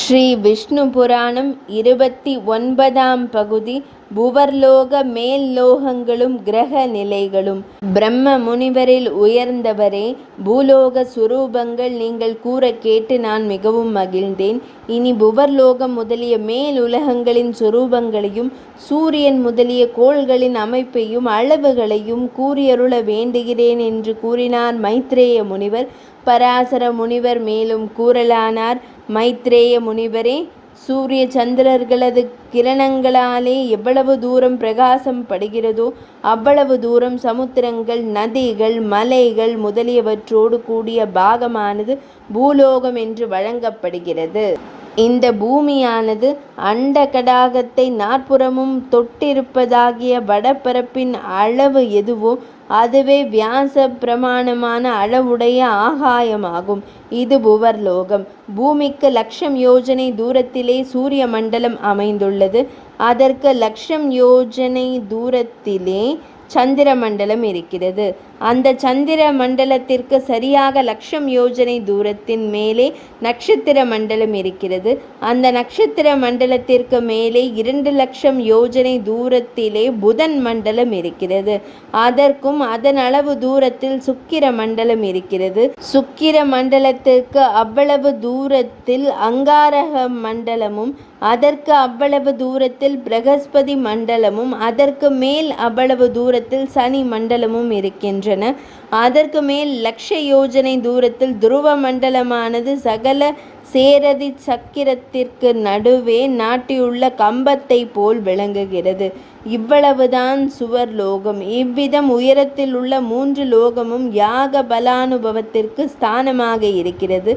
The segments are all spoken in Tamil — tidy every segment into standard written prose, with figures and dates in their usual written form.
ஸ்ரீ விஷ்ணு புராணம் 29ஆம் பகுதி. புவர்லோக மேல் லோகங்களும் கிரக நிலைகளும். பிரம்ம முனிவரில் உயர்ந்தவரே, பூலோக சுரூபங்கள் நீங்கள் கூற கேட்டு நான் மிகவும் மகிழ்ந்தேன். இனி புவர்லோகம் முதலிய மேல் உலகங்களின் சுரூபங்களையும் சூரியன் முதலிய கோள்களின் அமைப்பையும் அளவுகளையும் கூறியருள வேண்டுகிறேன் என்று கூறினார் மைத்ரேய முனிவர். பராசர முனிவர் மேலும் கூறலானார். மைத்ரேய முனிவரே, சூரிய சந்திரர்களது கிரணங்களாலே எவ்வளவு தூரம் பிரகாசம் படுகிறதோ அவ்வளவு தூரம் சமுத்திரங்கள், நதிகள், மலைகள் முதலியவற்றோடு கூடிய பாகமானது பூலோகம் என்று வழங்கப்படுகிறது. இந்த பூமியானது அண்ட கடாகத்தை நாற்புறமும் தொட்டிருப்பதாகிய வடபரப்பின் அளவு எதுவோ அதுவே வியாச பிரமாணமான அளவுடைய ஆகாயமாகும். இது புவர்லோகம். பூமிக்கு 1,00,000 யோஜனை தூரத்திலே சூரிய மண்டலம் அமைந்துள்ளது. அதற்கு 1,00,000 யோஜனை தூரத்திலே சந்திர மண்டலம் இருக்கிறது. அந்த சந்திர மண்டலத்திற்கு சரியாக 1,00,000 யோஜனை தூரத்தின் மேலே நட்சத்திர மண்டலம் இருக்கிறது. அந்த நட்சத்திர மண்டலத்திற்கு மேலே 2,00,000 யோஜனை தூரத்திலே புதன் மண்டலம் இருக்கிறது. அதற்கும் அதன் அளவு தூரத்தில் சுக்கிர மண்டலம் இருக்கிறது. சுக்கிர மண்டலத்திற்கு அவ்வளவு தூரத்தில் அங்காரக மண்டலமும், அதற்கு அவ்வளவு தூரத்தில் பிரகஸ்பதி மண்டலமும், அதற்கு மேல் அவ்வளவு தூரத்தில் சனி மண்டலமும் இருக்கின்றன. அதற்கு மேல் 1,00,000 யோஜனை தூரத்தில் துருவ மண்டலமானது சகல சேரதி சக்கிரத்திற்கு நடுவே நாட்டியுள்ள கம்பத்தை போல் விளங்குகிறது. இவ்வளவுதான் சுவர் லோகம். இவ்விதம் உயரத்தில் உள்ள 3 லோகமும் யாக பலானுபவத்திற்கு ஸ்தானமாக இருக்கிறது.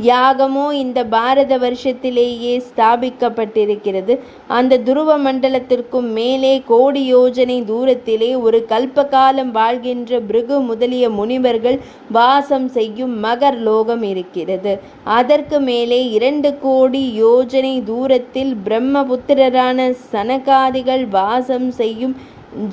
யாகமோ இந்த பாரத வருஷத்திலேயே ஸ்தாபிக்கப்பட்டிருக்கிறது. அந்த துருவ மண்டலத்திற்கும் மேலே கோடி யோஜனை தூரத்திலே ஒரு கல்பகாலம் வாழ்கின்ற பிருகு முதலிய முனிவர்கள் வாசம் செய்யும் மகர் லோகம் இருக்கிறது. அதற்கு மேலே 2 கோடி யோஜனை தூரத்தில் பிரம்மபுத்திரரான சனகாதிகள் வாசம் செய்யும்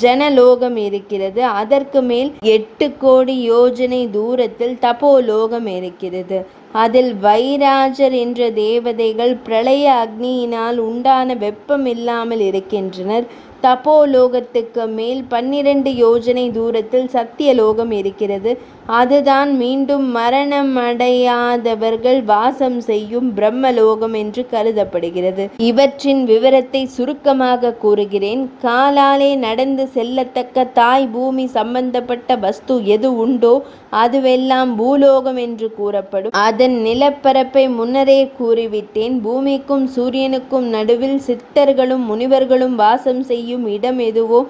ஜனலோகம் இருக்கிறது. அதற்கு மேல் 8 கோடி யோஜனை தூரத்தில் தபோலோகம் இருக்கிறது. அதில் வைராஜர் என்ற தேவதைகள் பிரளய அக்னியினால் உண்டான வெப்பம் இல்லாமல் இருக்கின்றனர். தபோலோகத்துக்கு மேல் 12 யோஜனை தூரத்தில் சத்தியலோகம் இருக்கிறது. அதுதான் மீண்டும் மரணமடையாதவர்கள் வாசம் செய்யும் பிரம்மலோகம் என்று கருதப்படுகிறது. இவற்றின் விவரத்தை சுருக்கமாக கூறுகிறேன். காலாலே நடந்து செல்லத்தக்க தாய் பூமி சம்பந்தப்பட்ட வஸ்து எது உண்டோ அதுவெல்லாம் பூலோகம் என்று கூறப்படும். அதன் நிலப்பரப்பை முன்னரே கூறிவிட்டேன். பூமிக்கும் சூரியனுக்கும் நடுவில் சித்தர்களும் முனிவர்களும் வாசம் செய்யும் இடம் எதுவோ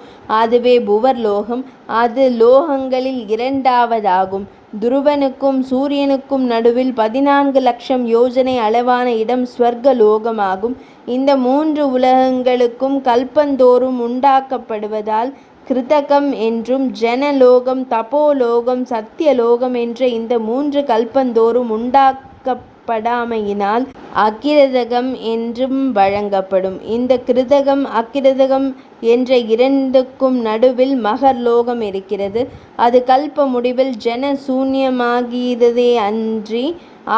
அதுவே புவர்லோகம். அது லோகங்களில் 2ஆவதாகும். துருவனுக்கும் சூரியனுக்கும் நடுவில் 14,00,000 யோஜனை அளவான இடம் ஸ்வர்க லோகமாகும். இந்த 3 உலகங்களுக்கும் கல்பந்தோறும் உண்டாக்கப்படுவதால் கிருதகம் என்றும், ஜனலோகம், தபோலோகம், சத்தியலோகம் என்ற இந்த 3 கல்பந்தோறும் உண்டாக்கப்படாமையினால் அக்கிரதகம் என்றும் வழங்கப்படும். இந்த கிருதகம் அக்கிரதகம் என்ற 2க்கும் நடுவில் மகர் லோகம் இருக்கிறது. அது கல்ப முடிவில் ஜன சூன்யமாகிறதே அன்றி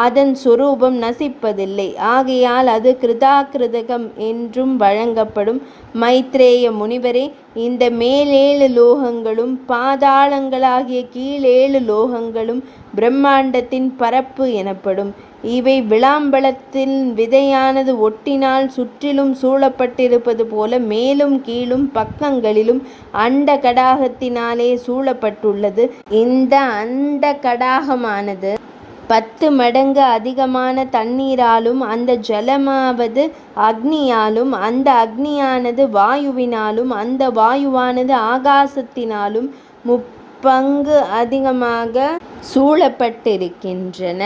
அதன் சொரூபம் நசிப்பதில்லை. ஆகையால் அது கிருதாகிருதகம் என்றும் வழங்கப்படும். மைத்ரேய முனிவரே, இந்த மேல் 7 லோகங்களும் பாதாளங்களாகிய கீழ் 7 லோகங்களும் பிரம்மாண்டத்தின் பரப்பு எனப்படும். இவை விளாம்பழத்தின் விதையானது ஒட்டினால் சுற்றிலும் சூழப்பட்டிருப்பது போல மேலும் கீழும் பக்கங்களிலும் அண்ட கடாகத்தினாலே சூழப்பட்டுள்ளது. இந்த அண்ட கடாகமானது 10 மடங்கு அதிகமான தண்ணீராலும், அந்த ஜலமாவது அக்னியாலும், அந்த அக்னியானது வாயுவினாலும், அந்த வாயுவானது ஆகாசத்தினாலும் 3 பங்கு அதிகமாக சூழப்பட்டிருக்கின்றன.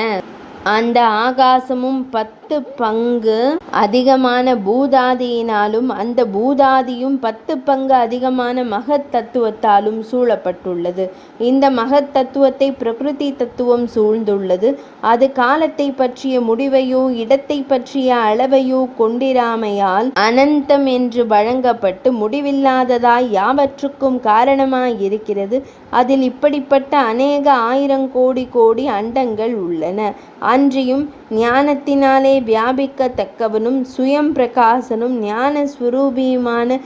அந்த ஆகாசமும் 10 பங்கு அதிகமான பூதாதியினாலும், அந்த பூதாதியும் 10 பங்கு அதிகமான மகத் தத்துவத்தாலும் சூழப்பட்டுள்ளது. இந்த மகத் தத்துவத்தை பிரகிருதி தத்துவம் சூழ்ந்துள்ளது. அது காலத்தை பற்றிய முடிவையோ இடத்தை பற்றிய அளவையோ கொண்டிராமையால் அனந்தம் என்று வழங்கப்பட்டு முடிவில்லாததாய் யாவற்றுக்கும் காரணமாய் இருக்கிறது. அதில் இப்படிப்பட்ட அநேக 1000 கோடி கோடி அண்டங்கள் உள்ளன. அன்றியும் ஞானத்தினாலே வியாபிக்கத்தக்கவனும் சுயம் பிரகாசனும் ஞான ஸ்வரூபியுமான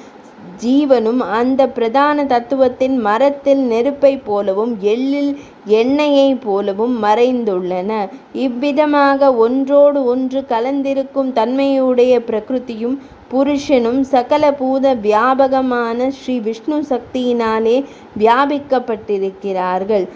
ஜீவனும் அந்த பிரதான தத்துவத்தின் மரத்தில் நெருப்பை போலவும் எள்ளில் எண்ணெயை போலவும் மறைந்துள்ளன. இவ்விதமாக ஒன்றோடு ஒன்று கலந்திருக்கும் தன்மையுடைய பிரகிருதியும் புருஷனும் சகல பூத வியாபகமான ஸ்ரீ விஷ்ணு சக்தியினாலே வியாபிக்கப்பட்டிருக்கிறார்கள்.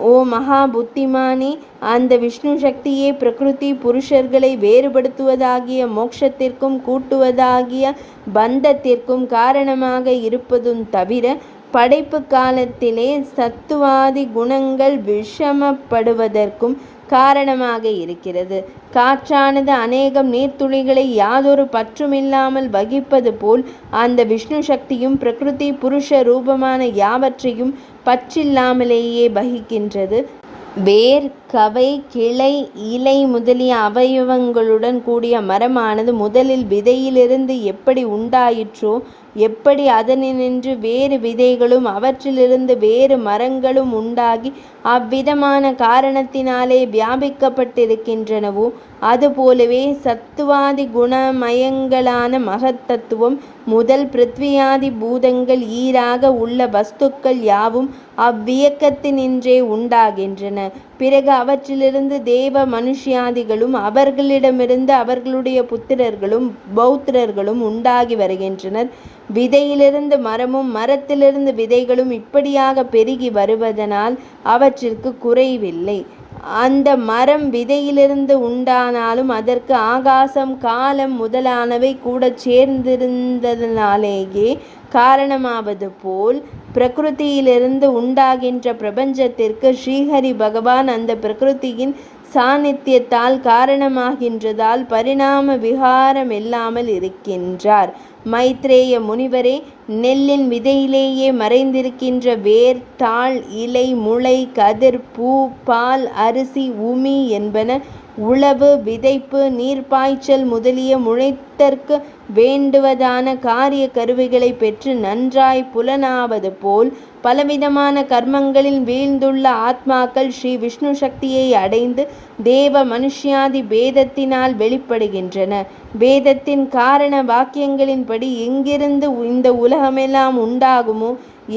ஓ மகா புத்திமானே, அந்த விஷ்ணு சக்தியே பிரகிருதி புருஷர்களை வேறுபடுத்துவதாகிய மோட்சத்திற்கும் கூட்டுவதாகிய பந்தத்திற்கும் காரணமாக இருப்பதும் தவிர படைப்பு காலத்திலே சத்துவாதி குணங்கள் விஷமப்படுவதற்கும் காரணமாக இருக்கிறது. காற்றானது அநேகம் நீர்த்துளிகளை யாதொரு பற்றுமில்லாமல் வகிப்பது போல் அந்த விஷ்ணு சக்தியும் பிரகிருதி புருஷ ரூபமான யாவற்றையும் பற்றில்லாமலேயே வகிக்கின்றது. வேர், கவை, கிளை, இலை முதலிய அவயவங்களுடன் கூடிய மரமானது முதலில் விதையிலிருந்து எப்படி உண்டாயிற்றோ, எப்படி அதனின்று வேறு விதைகளும் அவற்றிலிருந்து வேறு மரங்களும் உண்டாகி அவ்விதமான காரணத்தினாலே வியாபிக்கப்பட்டிருக்கின்றனவோ, அதுபோலவே சத்துவாதி குணமயங்களான மகத்தத்துவம் முதல் பிருத்வியாதி பூதங்கள் ஈராக உள்ள வஸ்துக்கள் யாவும் அவ்வியக்கத்தினின்றே உண்டாகின்றன. பிறகு அவற்றிலிருந்து தேவ மனுஷ்யாதிகளும் அவர்களிடமிருந்து அவர்களுடைய புத்திரர்களும் பௌத்திரர்களும் உண்டாகி வருகின்றனர். விதையிலிருந்து மரமும் மரத்திலிருந்து விதைகளும் இப்படியாக பெருகி வருவதனால் அவற்றிற்கு குறைவில்லை. அந்த மரம் விதையிலிருந்து உண்டானாலும் அதற்கு ஆகாசம், காலம் முதலானவை கூட சேர்ந்திருந்ததனாலேயே காரணமாவது போல் பிரகிருதியிலிருந்து உண்டாகின்ற பிரபஞ்சத்திற்கு ஸ்ரீஹரி பகவான் அந்த பிரகிருதியின் சாநித்தியத்தால் காரணமாகின்றதால் பரிணாம விகாரம் இல்லாமல் இருக்கின்றார். மைத்ரேய முனிவரே, நெல்லின் விதையிலேயே மறைந்திருக்கின்ற வேர், தாள், இலை, முளை, கதிர், பூ, பால், அரிசி, உமி என்பன உழவு, விதைப்பு, நீர்ப்பாய்ச்சல் முதலிய முளைத்தற்கு வேண்டுவதான காரிய கருவிகளை பெற்று நன்றாய் புலனாவது போல் பலவிதமான கர்மங்களில் வீழ்ந்துள்ள ஆத்மாக்கள் ஸ்ரீ விஷ்ணு சக்தியை அடைந்து தேவ மனுஷ்யாதி பேதத்தினால் வெளிப்படுகின்றன. வேதத்தின் காரண வாக்கியங்களின்படி எங்கிருந்து இந்த உலகமெல்லாம் உண்டாகுமோ,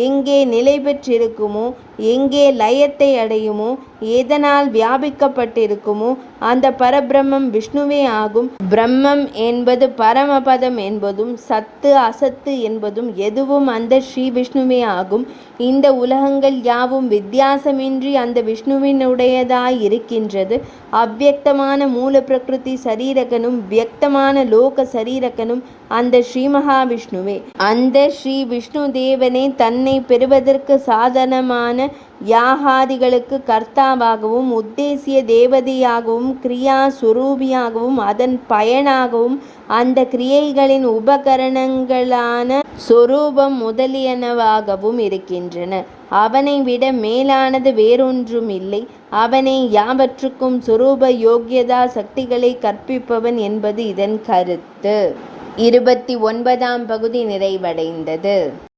எங்கே நிலை பெற்றிருக்குமோ, எங்கே லயத்தை அடையுமோ, எதனால் வியாபிக்கப்பட்டிருக்குமோ அந்த பரபிரம்மம் விஷ்ணுவே ஆகும். பிரம்மம் என்பது பரமபதம் என்பதும் சத்து அசத்து என்பதும் எதுவும் அந்த ஸ்ரீ விஷ்ணுவே ஆகும். இந்த உலகங்கள் யாவும் வித்தியாசமின்றி அந்த விஷ்ணுவினுடையதாய் இருக்கின்றது. அவ்வியக்தமான மூல பிரகிருதி சரீரகனும் வியக்தமான லோக சரீரகனும் அந்த ஸ்ரீ மகாவிஷ்ணுவே. அந்த ஸ்ரீ விஷ்ணு தேவனே தன்னை பெறுவதற்கு சாதனமான யாகாதிகளுக்கு கர்த்தாவாகவும் உத்தேசிய தேவதையாகவும் கிரியா சுரூபியாகவும் அதன் பயனாகவும் அந்த கிரியைகளின் உபகரணங்களான சொரூபம் முதலியனவாகவும் இருக்கின்றன. அவனை விட மேலானது வேறொன்றும் இல்லை. அவனே யாவற்றுக்கும் சொரூப யோக்கியதா சக்திகளை கற்பிப்பவன் என்பது இதன் கருத்து. 29ஆம் பகுதி நிறைவடைந்தது.